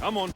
Come on.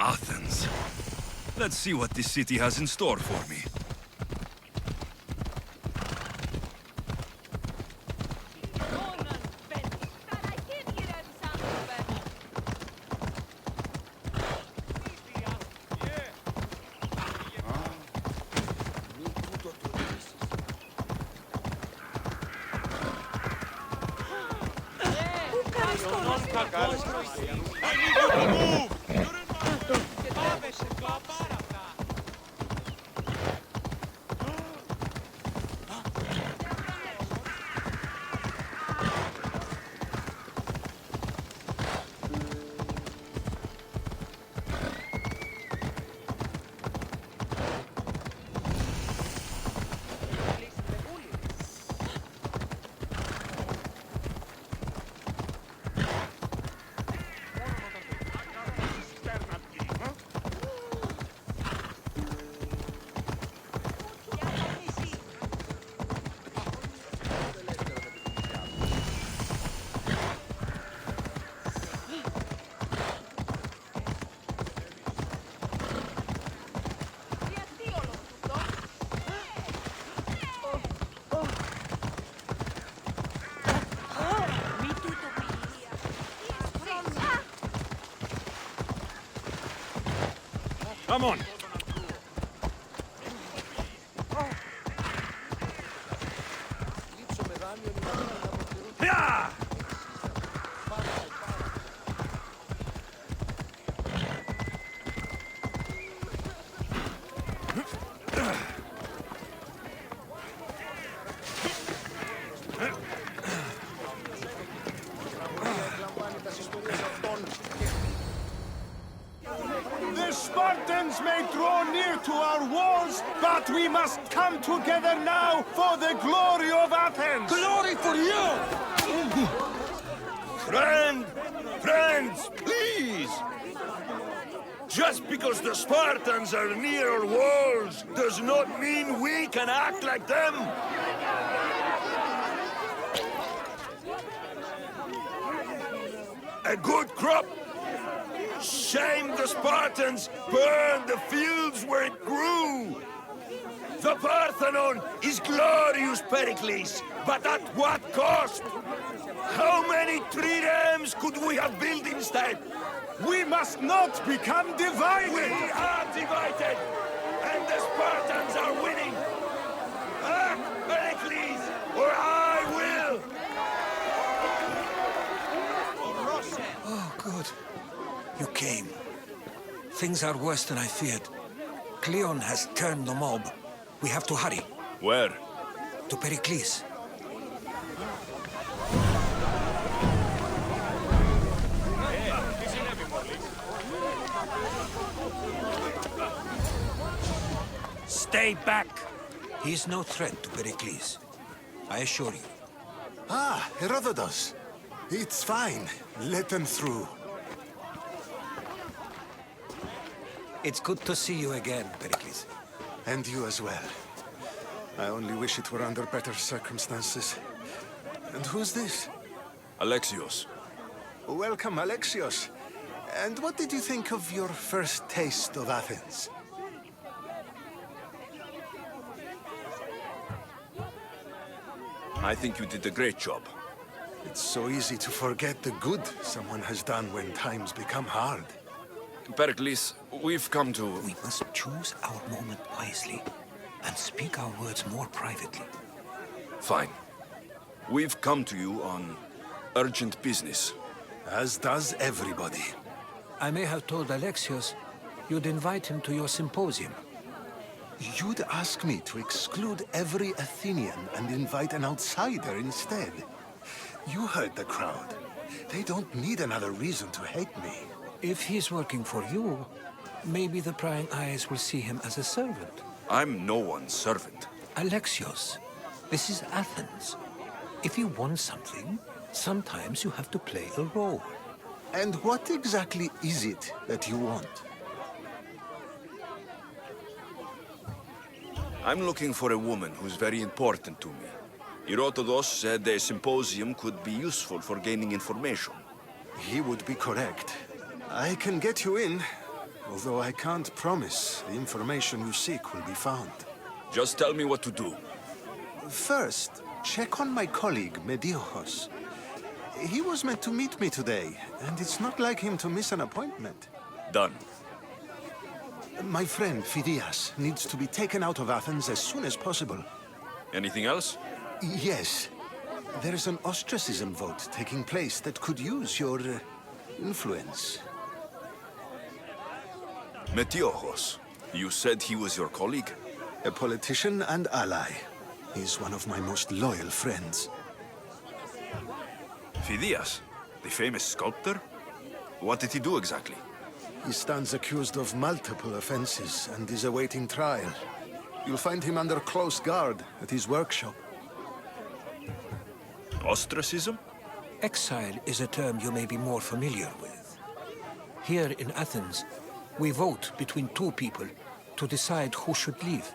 Athens. Let's see what this city has in store for me. Come on! Yeah! The Spartans may draw near to our walls, but we must come together now for the glory of Athens! Glory for you! Friends, please! Just because the Spartans are near our walls does not mean we can act like them! A good crop! Shame the Spartans burned the fields where it grew! The Parthenon is glorious, Pericles, but at what cost? How many triremes could we have built instead? We must not become divided! We are divided, and the Spartans are winning! Act, Pericles, or I will! Oh, good. You came. Things are worse than I feared. Cleon has turned the mob. We have to hurry. Where? To Pericles. Stay back! He's no threat to Pericles. I assure you. Ah, Herodotus. It's fine. Let them through. It's good to see you again, Pericles. And you as well. I only wish it were under better circumstances. And who's this? Alexios. Welcome, Alexios. And what did you think of your first taste of Athens? I think you did a great job. It's so easy to forget the good someone has done when times become hard. Pericles, we've come to... We must choose our moment wisely and speak our words more privately. Fine. We've come to you on urgent business. As does everybody. I may have told Alexios you'd invite him to your symposium. You'd ask me to exclude every Athenian and invite an outsider instead. You heard the crowd. They don't need another reason to hate me. If he's working for you, maybe the prying eyes will see him as a servant. I'm no one's servant. Alexios, this is Athens. If you want something, sometimes you have to play a role. And what exactly is it that you want? I'm looking for a woman who's very important to me. Herodotus said a symposium could be useful for gaining information. He would be correct. I can get you in, although I can't promise the information you seek will be found. Just tell me what to do. First, check on my colleague, Mediochos. He was meant to meet me today, and it's not like him to miss an appointment. Done. My friend, Phidias, needs to be taken out of Athens as soon as possible. Anything else? Yes. There is an ostracism vote taking place that could use your influence. Metiochos. You said he was your colleague? A politician and ally. He's one of my most loyal friends. Phidias, the famous sculptor? What did he do exactly? He stands accused of multiple offenses and is awaiting trial. You'll find him under close guard at his workshop. Ostracism? Exile is a term you may be more familiar with. Here in Athens, we vote between two people to decide who should leave.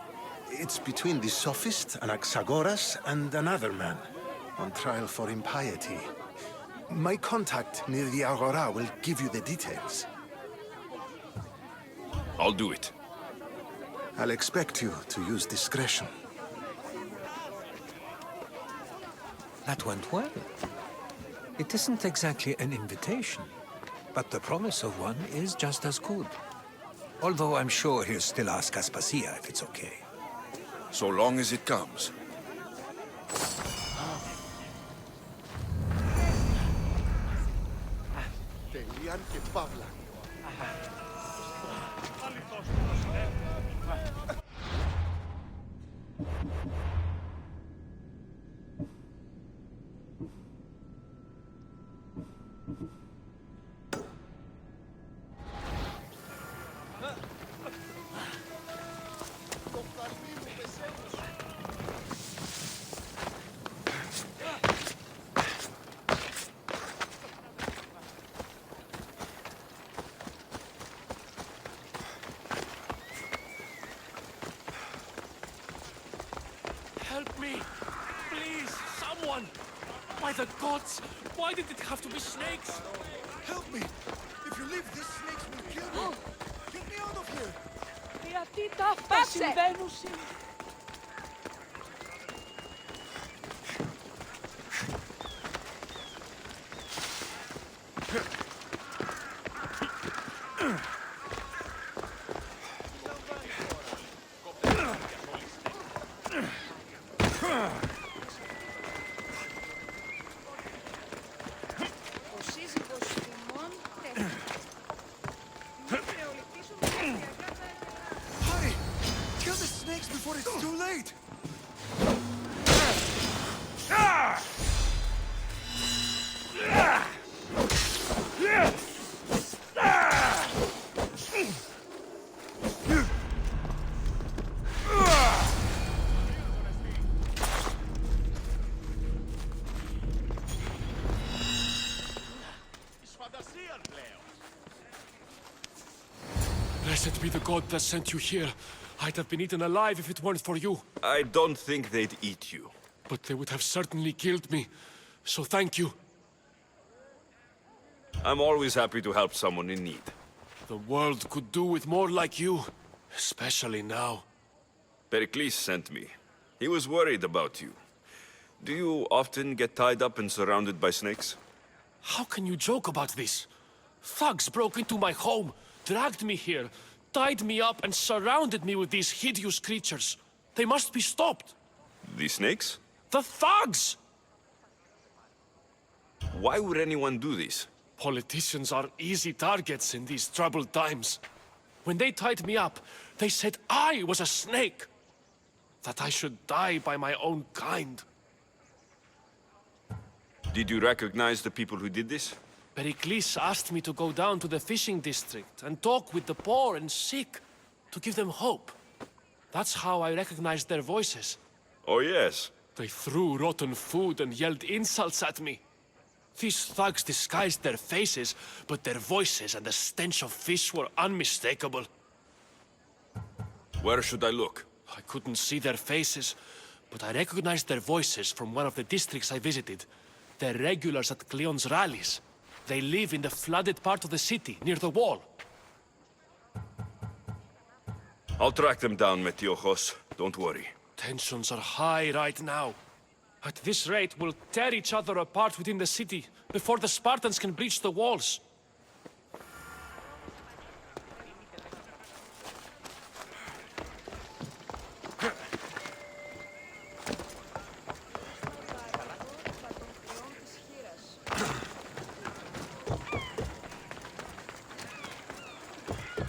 It's between the sophist, Anaxagoras, and another man, on trial for impiety. My contact near the Agora will give you the details. I'll do it. I'll expect you to use discretion. That went well. It isn't exactly an invitation, but the promise of one is just as good. Although I'm sure he'll still ask Aspasia if it's okay. So long as it comes. Help me! Please, someone! By the gods, why did it have to be snakes? Help me! If you leave, these snakes will kill me! Get me out of here! Γιατί τα αυτά συμβαίνουν σήμερα. Ο σύζυγος ημών Hurry! Kill the snakes before it's too late! Blessed be the god that sent you here. I'd have been eaten alive if it weren't for you. I don't think they'd eat you. But they would have certainly killed me. So thank you. I'm always happy to help someone in need. The world could do with more like you. Especially now. Perikles sent me. He was worried about you. Do you often get tied up and surrounded by snakes? How can you joke about this? Thugs broke into my home, dragged me here, tied me up and surrounded me with these hideous creatures. They must be stopped. The snakes? The thugs! Why would anyone do this? Politicians are easy targets in these troubled times. When they tied me up, they said I was a snake. That I should die by my own kind. Did you recognize the people who did this? Perikles asked me to go down to the fishing district and talk with the poor and sick, to give them hope. That's how I recognized their voices. Oh, yes. They threw rotten food and yelled insults at me. These thugs disguised their faces, but their voices and the stench of fish were unmistakable. Where should I look? I couldn't see their faces, but I recognized their voices from one of the districts I visited. They're regulars at Cleon's rallies. They live in the flooded part of the city, near the wall. I'll track them down, Metiojos. Don't worry. Tensions are high right now. At this rate, we'll tear each other apart within the city, before the Spartans can breach the walls.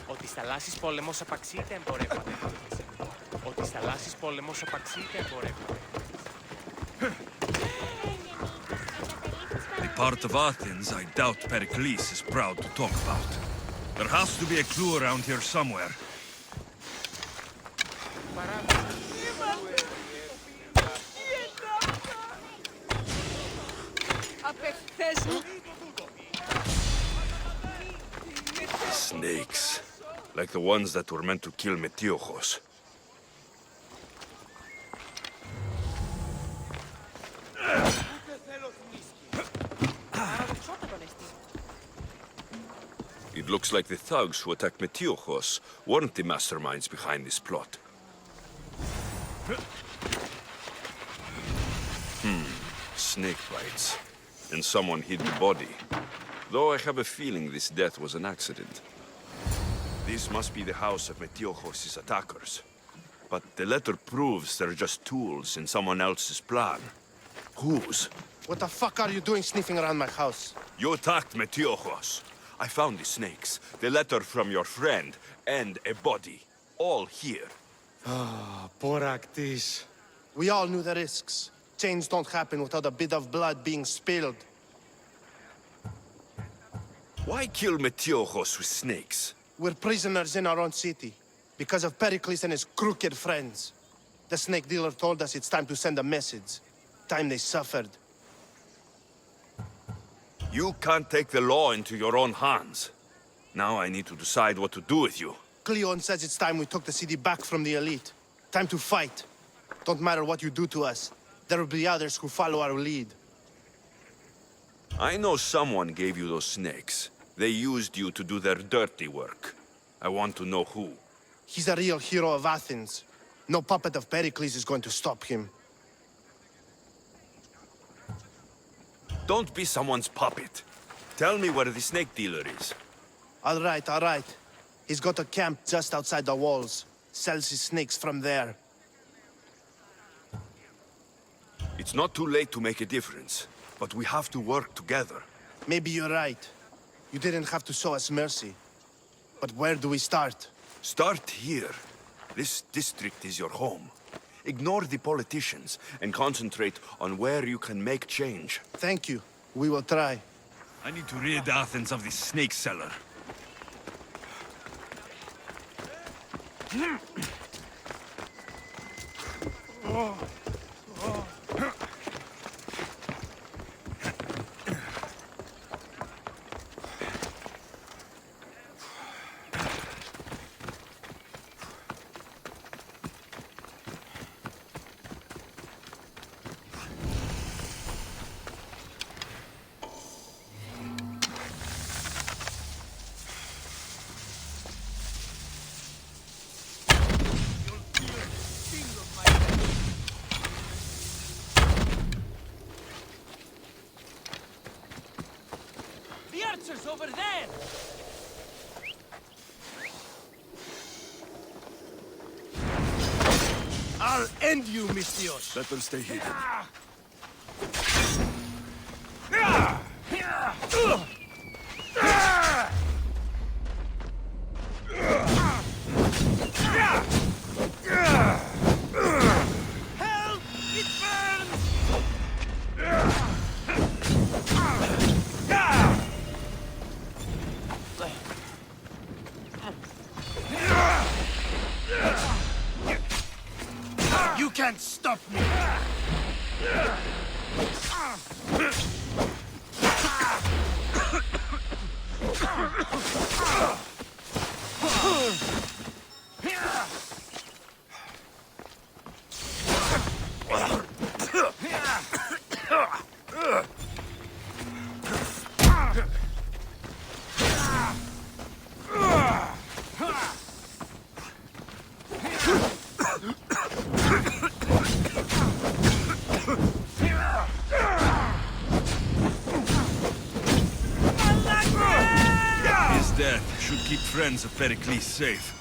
Ότι θαλάσσης πόλεμος απαξίεται εμπορεύματα. Ότι θαλάσσης πόλεμος απαξίεται εμπορεύματα. The part of Athens I doubt Perikles is proud to talk about. There has to be a clue around here somewhere. Snakes. Like the ones that were meant to kill Metiojos. It looks like the thugs who attacked Metiojos weren't the masterminds behind this plot. Snake bites. And someone hid the body. Though I have a feeling this death was an accident. This must be the house of Metiojos' attackers. But the letter proves they're just tools in someone else's plan. Whose? What the fuck are you doing sniffing around my house? You attacked Metiojos. I found the snakes, the letter from your friend, and a body. All here. Poraktis. We all knew the risks. Change don't happen without a bit of blood being spilled. Why kill Metiojos with snakes? We're prisoners in our own city, because of Perikles and his crooked friends. The snake dealer told us it's time to send a message. Time they suffered. You can't take the law into your own hands. Now I need to decide what to do with you. Cleon says it's time we took the city back from the elite. Time to fight. Don't matter what you do to us. There will be others who follow our lead. I know someone gave you those snakes. They used you to do their dirty work. I want to know who. He's a real hero of Athens. No puppet of Perikles is going to stop him. Don't be someone's puppet. Tell me where the snake dealer is. All right, all right. He's got a camp just outside the walls. Sells his snakes from there. It's not too late to make a difference, but we have to work together. Maybe you're right. You didn't have to show us mercy. But where do we start? Start here. This district is your home. Ignore the politicians and concentrate on where you can make change. Thank you. We will try. I need to rid Athens of this snake seller. Over there! I'll end you, Mystios! Better stay hidden. keep friends of Perikles safe.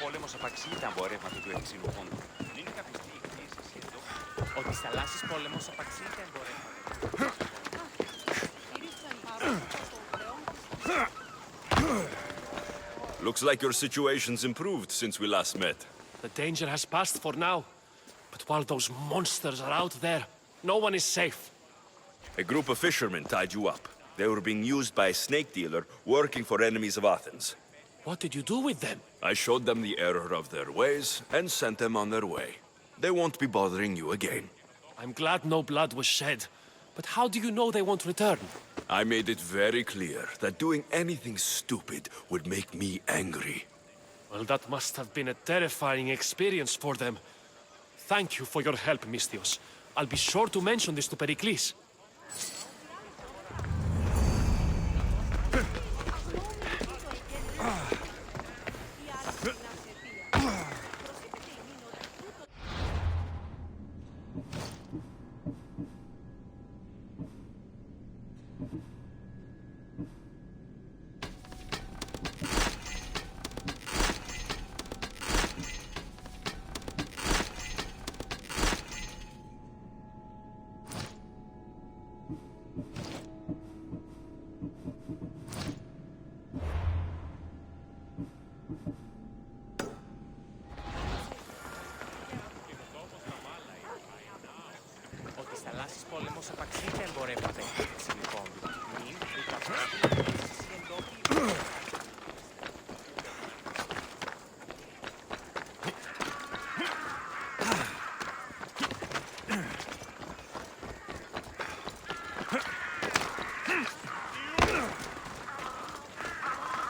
Πόλεμος απαξί τα εμπορεύματα του Ελευσίνου Πόντου. Είναι καπιστή η κρίση εδώ. Ότι στα λάσεις πόλεμος απαξί τα εμπορεύματα. Looks like your situation's improved since we last met. The danger has passed for now. But while those monsters are out there, no one is safe. A group of fishermen tied you up. They were being used by a snake dealer working for enemies of Athens. What did you do with them? I showed them the error of their ways and sent them on their way. They won't be bothering you again. I'm glad no blood was shed. But how do you know they won't return? I made it very clear that doing anything stupid would make me angry. Well, that must have been a terrifying experience for them. Thank you for your help, Misthios. I'll be sure to mention this to Perikles. Πόλεμος απαξί τα εμπορεύματα του Ελευσίνου Πόντου. Μην καπιστή εντόπιοι.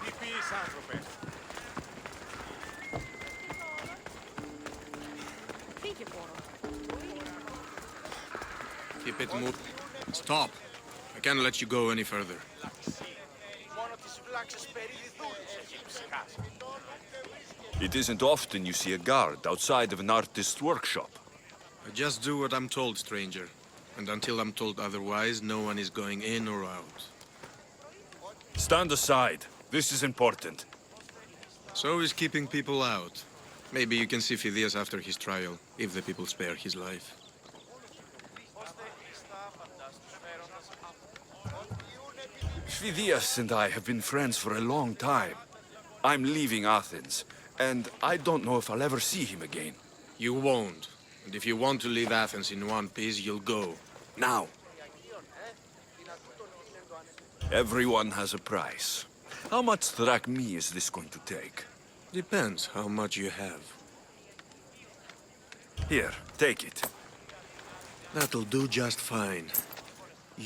Τι πεις, άνθρωπε? Φύγε, πόρο. Keep it moving. Stop. I can't let you go any further. It isn't often you see a guard outside of an artist's workshop. I just do what I'm told, stranger. And until I'm told otherwise, no one is going in or out. Stand aside. This is important. So is keeping people out. Maybe you can see Phidias after his trial, if the people spare his life. Phidias and I have been friends for a long time. I'm leaving Athens, and I don't know if I'll ever see him again. You won't. And if you want to leave Athens in one piece, you'll go. Now. Everyone has a price. How much drachmae is this going to take? Depends how much you have. Here, take it. That'll do just fine.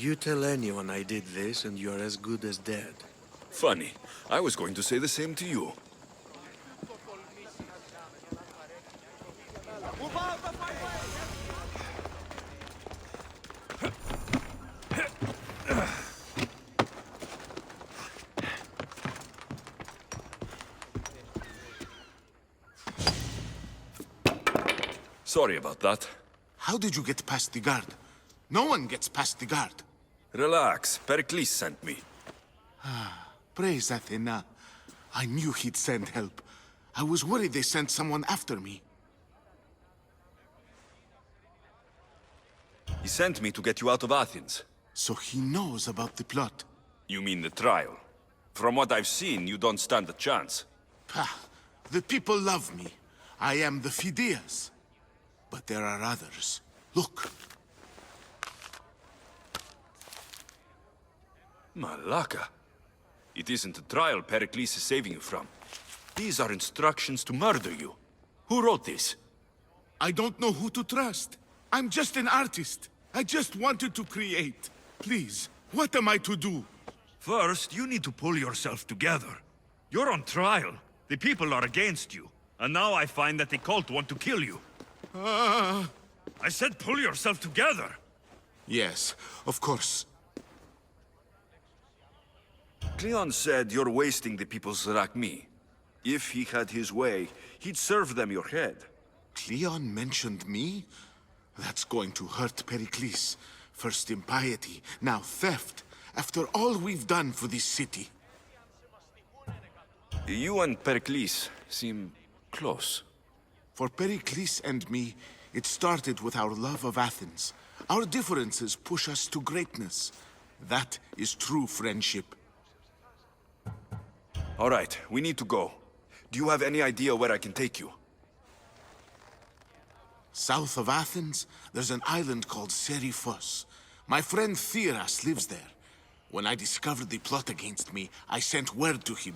You tell anyone I did this, and you're as good as dead. Funny. I was going to say the same to you. Sorry about that. How did you get past the guard? No one gets past the guard. Relax. Perikles sent me. Praise Athena. I knew he'd send help. I was worried they sent someone after me. He sent me to get you out of Athens. So he knows about the plot. You mean the trial? From what I've seen, you don't stand a chance. Pah, the people love me. I am the Phidias. But there are others. Look. Malaka. It isn't a trial Pericles is saving you from. These are instructions to murder you. Who wrote this? I don't know who to trust. I'm just an artist. I just wanted to create. Please, what am I to do? First, you need to pull yourself together. You're on trial. The people are against you. And now I find that the cult want to kill you. I said pull yourself together. Yes, of course. Cleon said you're wasting the people's Zrakmi. If he had his way, he'd serve them your head. Cleon mentioned me? That's going to hurt Pericles. First impiety, now theft. After all we've done for this city. You and Pericles seem close. For Pericles and me, it started with our love of Athens. Our differences push us to greatness. That is true friendship. All right, we need to go. Do you have any idea where I can take you? South of Athens, there's an island called Seriphos. My friend Theras lives there. When I discovered the plot against me, I sent word to him.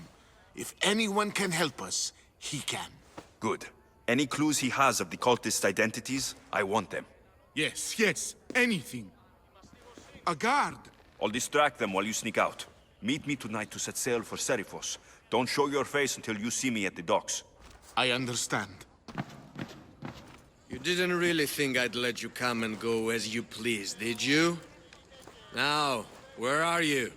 If anyone can help us, he can. Good. Any clues he has of the cultist identities, I want them. Yes, anything. A guard. I'll distract them while you sneak out. Meet me tonight to set sail for Seriphos. Don't show your face until you see me at the docks. I understand. You didn't really think I'd let you come and go as you please, did you? Now, where are you?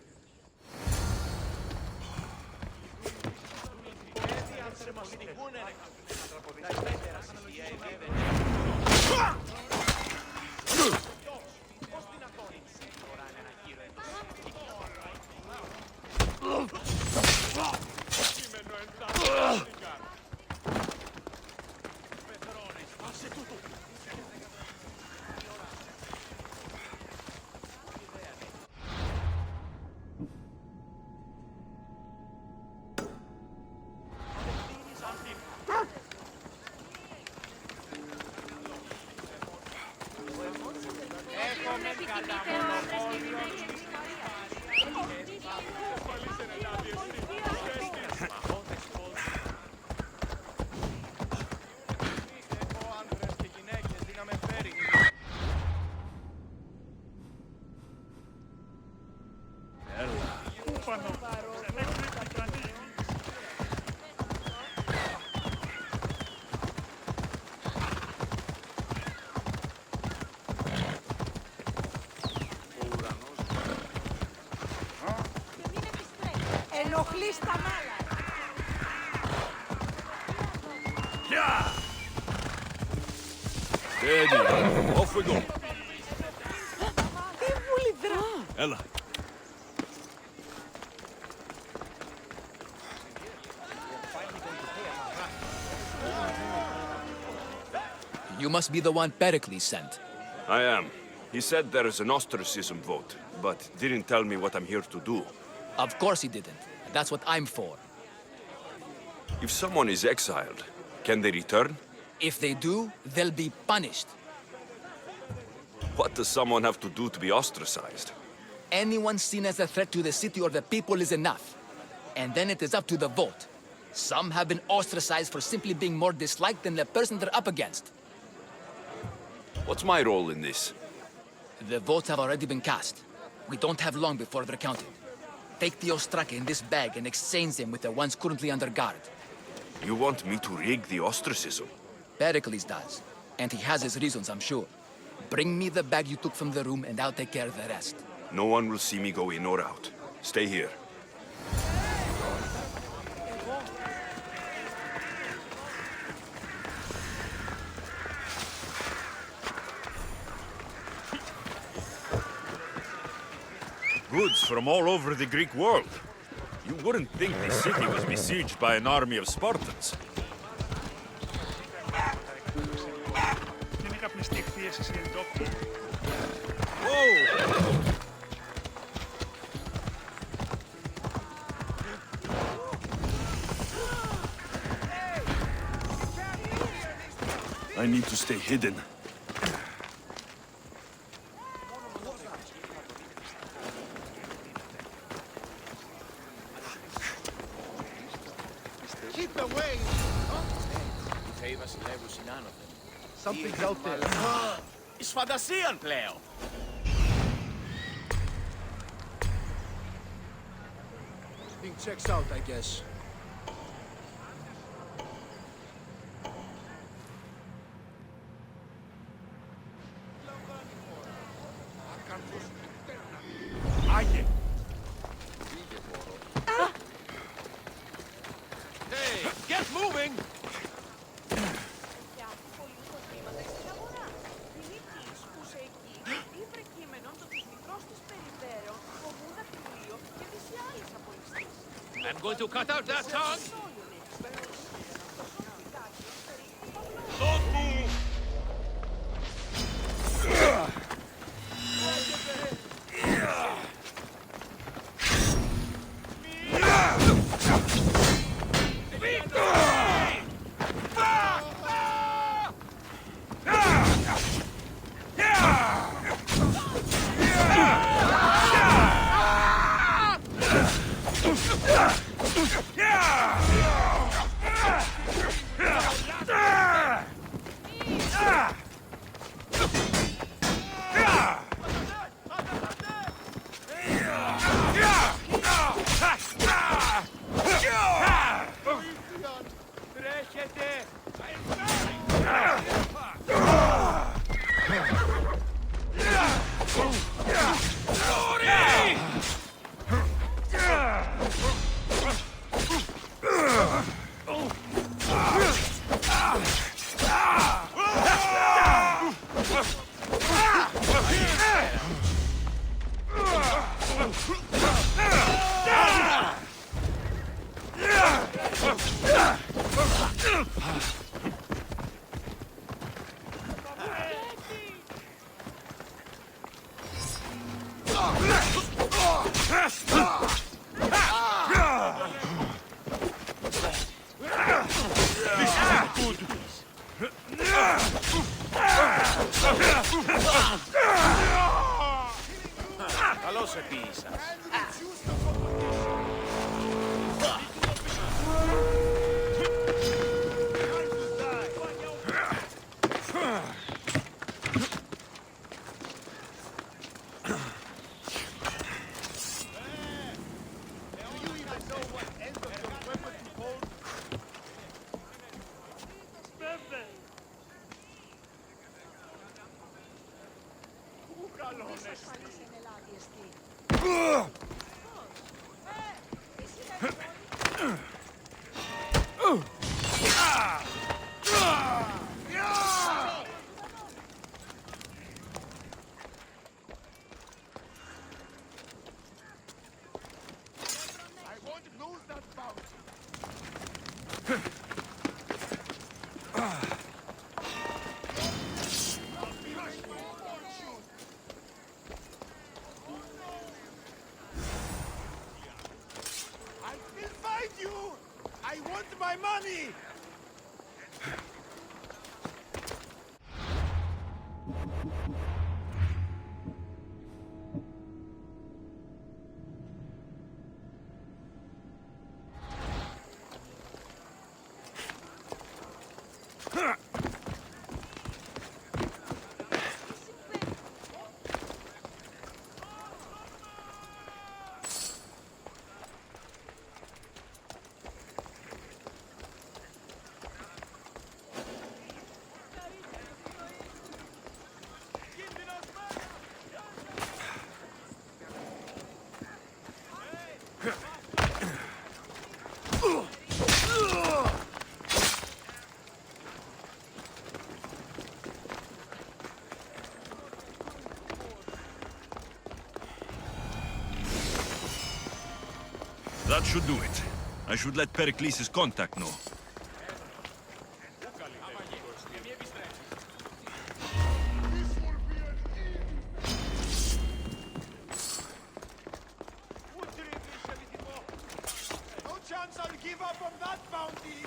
Ενοχλείς τα μάλα. Steady. Off we go. Τι βουλιδρά. Ella. You must be the one Pericles sent. I am. He said there is an ostracism vote, but didn't tell me what I'm here to do. Of course he didn't. That's what I'm for. If someone is exiled, can they return? If they do, they'll be punished. What does someone have to do to be ostracized? Anyone seen as a threat to the city or the people is enough. And then it is up to the vote. Some have been ostracized for simply being more disliked than the person they're up against. What's my role in this? The votes have already been cast. We don't have long before they're counted. Take the ostraka in this bag and exchange them with the ones currently under guard. You want me to rig the ostracism? Pericles does. And he has his reasons, I'm sure. Bring me the bag you took from the room and I'll take care of the rest. No one will see me go in or out. Stay here. Goods from all over the Greek world. You wouldn't think the city was besieged by an army of Spartans. Whoa! I need to stay hidden. Keep away! Something's out there. Εις φαντασίαν πλέον. Thing checks out, I guess. Άγιε! Hey, get moving! I'm going to cut out that tongue! Don't move! Καλώς επίησας. That should do it. I should let Perikles' contact know. No chance I'll give up on that bounty!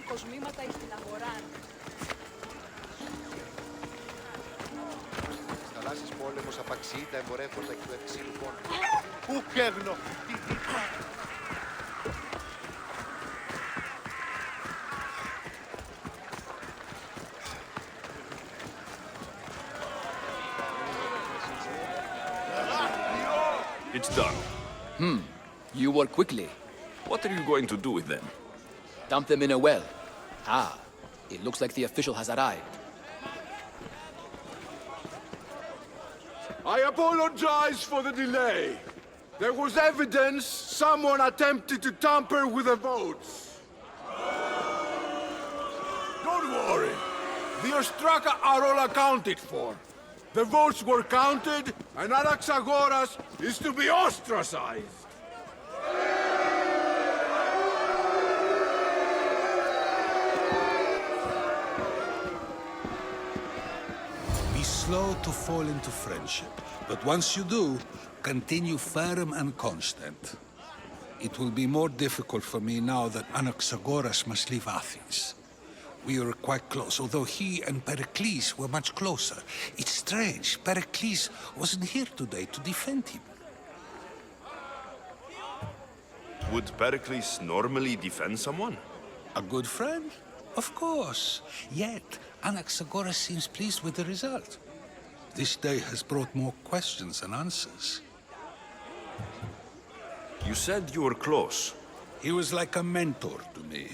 κοσμήματα εις την αγορά. Στις θαλάσσιες πόλεμος απαξιεί τα εμπορεύματα και του ευξήνου πόνου. Πού καίγνω! It's done. You work quickly. What are you going to do with them? Dump them in a well. Ah, it looks like the official has arrived. I apologize for the delay. There was evidence someone attempted to tamper with the votes. Don't worry. The Ostraka are all accounted for. The votes were counted, and Alexios is to be ostracized. Be slow to fall into friendship, but once you do, continue firm and constant. It will be more difficult for me now that Anaxagoras must leave Athens. We were quite close, although he and Pericles were much closer. It's strange, Pericles wasn't here today to defend him. Would Pericles normally defend someone? A good friend? Of course. Yet, Anaxagoras seems pleased with the result. This day has brought more questions than answers. You said you were close. He was like a mentor to me.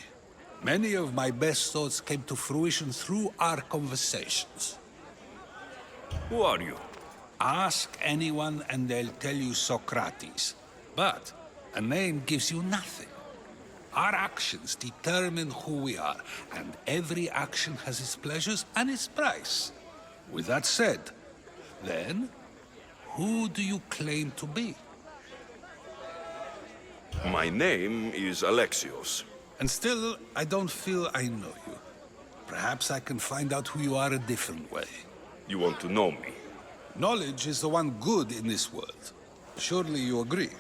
Many of my best thoughts came to fruition through our conversations. Who are you? Ask anyone and they'll tell you Socrates. But a name gives you nothing. Our actions determine who we are, and every action has its pleasures and its price. With that said, then, who do you claim to be? My name is Alexios. And still, I don't feel I know you. Perhaps I can find out who you are a different way. You want to know me? Knowledge is the one good in this world. Surely you agree?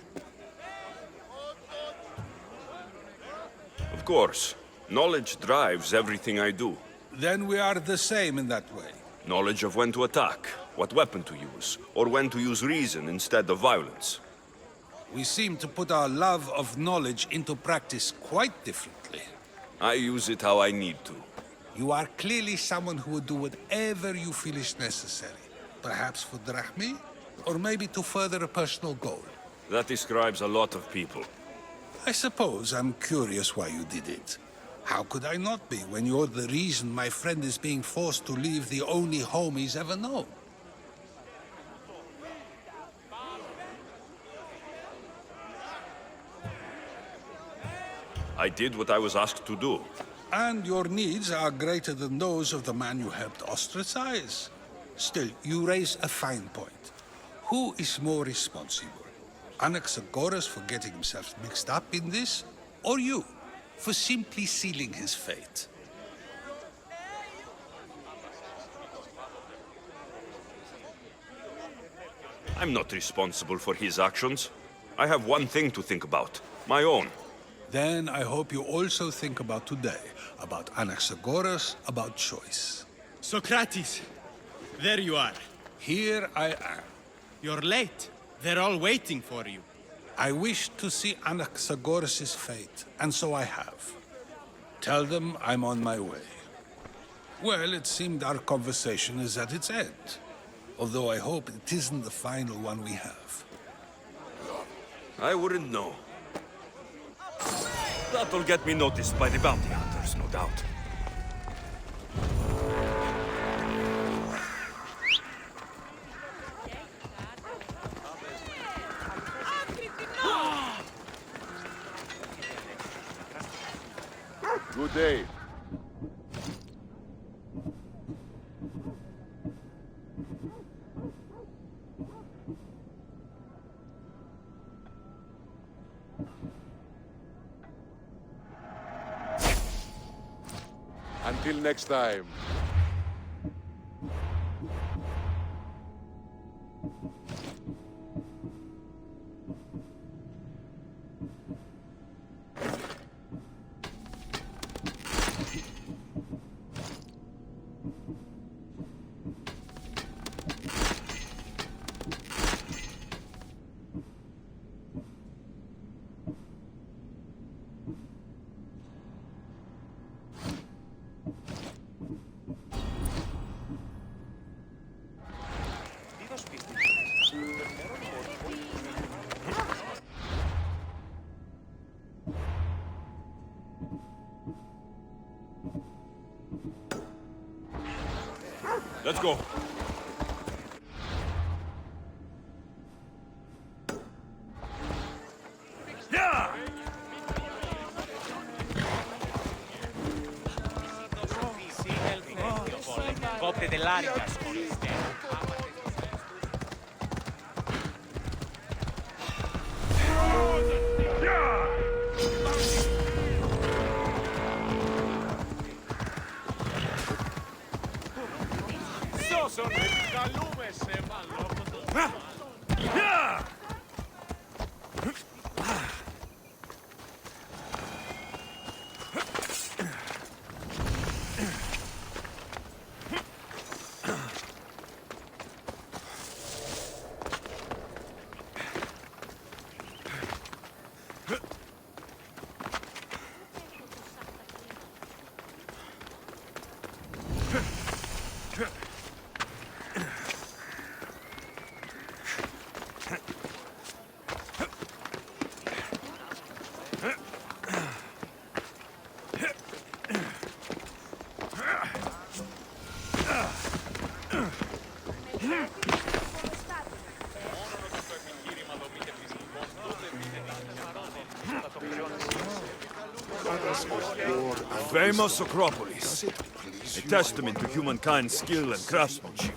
Of course. Knowledge drives everything I do. Then we are the same in that way. Knowledge of when to attack, what weapon to use, or when to use reason instead of violence. We seem to put our love of knowledge into practice quite differently. I use it how I need to. You are clearly someone who would do whatever you feel is necessary. Perhaps for drachmi, or maybe to further a personal goal. That describes a lot of people. I suppose I'm curious why you did it. How could I not be when you're the reason my friend is being forced to leave the only home he's ever known? I did what I was asked to do. And your needs are greater than those of the man you helped ostracize. Still, you raise a fine point. Who is more responsible? Anaxagoras for getting himself mixed up in this, or you, for simply sealing his fate? I'm not responsible for his actions. I have one thing to think about, my own. Then I hope you also think about today, about Anaxagoras, about choice. Socrates, there you are. Here I am. You're late. They're all waiting for you. I wish to see Anaxagoras' fate, and so I have. Tell them I'm on my way. Well, it seemed our conversation is at its end. Although I hope it isn't the final one we have. I wouldn't know. That'll get me noticed by the bounty hunters, no doubt. Good day. Until next time. Let's go. Yeah! Coppe dell'aria. Famous Acropolis. A testament to humankind's skill and craftsmanship.